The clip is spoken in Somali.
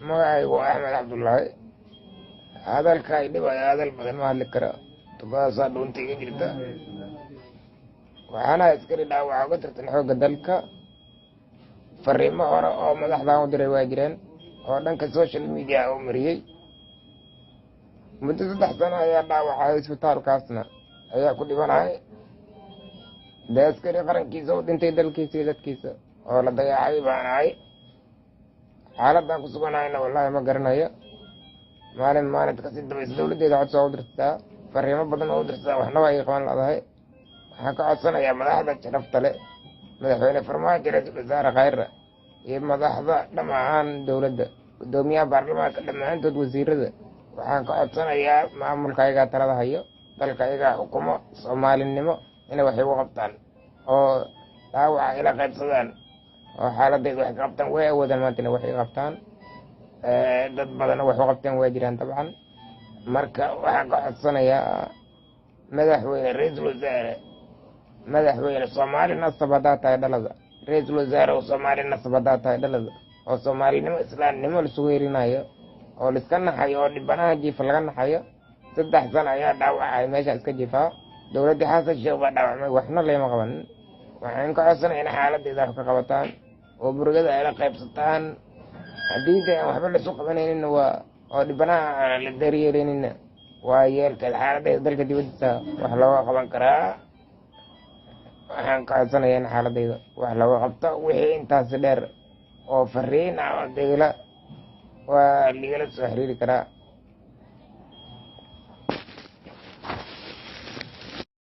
magacaygu waa axmed cabdullaahi. hadalka ay dhibaya hadal badan ma hadli kara, tubadaasaa dhuunta iga jirta. waxaana askari dhaawaca uga tirtan xoogga dalka. fariimo hore oo madaxdan u diray waa jireen oo dhanka social media u mariyey. muddo 3 sano ayaa dhaawacay isbitaalkaasna ayaa ku dhibanahay. dee askari qarankiisa u dhintay dalkiisa iyo dadkiisa oo la dayacay baan ahay. xaaladaan ku suganahayna wallaahi ma garanayo. maalinta kasii dambaysa dawladdeeda codsi waa u dirsataa, fariimo badan waa u dirsataa, waxna waa ii qaban laadahay. waxaan ka codsanayaa madaxda sharafta leh, madaxweyne farmaajo, ra-iisul wasaare khayra iyo madaxda dhammaan dowladda, guddoomiyaha baarlamaanka, dhammaantood wasiirada. waxaan ka codsanayaa maamulka ayagaa talada hayo, dalka ayagaa xukumo, soomaalinimo inay wax igu qabtaan oo dhaawaca ila qaybsadaan oo xaaladayda wax ka qabtaan. way awoodaan maanta inay wax iga qabtaan. dad badanna wax u qabteen waa jiraan dabcan. marka waxaan ka codsanayaa madaxweyne, ra-iisul wasaare, madaxweyne soomaali nasab haddaa tahay dhalada, ra-iisul wasaare oo soomaali nasab haddaa tahay dhalada, oo soomaalinimo islaamnimo lasugu herinayo oo liska naxayo oo dhibanaha jiifa laga naxayo. 3 sano ayaa dhaawacay meesha iska jiifaa. dowladdii xasan sheekh baa dhaawacmay, waxna leema qaban. waxaan ka codsanaya in xaaladayda wax ka qabataan oo burgada ay la qaybsataan. haddii de aan waxba lasu qabanaynin oo dhibanaha aan la daryeelaynin waa yeelkeed xaaladayda dalka dibadiisa wax looga qaban karaa. waxaan ka codsanaya in xaaladayda wax looga qabto. wixii intaasi dheer oo fariin ah oo degla waa ligala soo xiriiri karaa.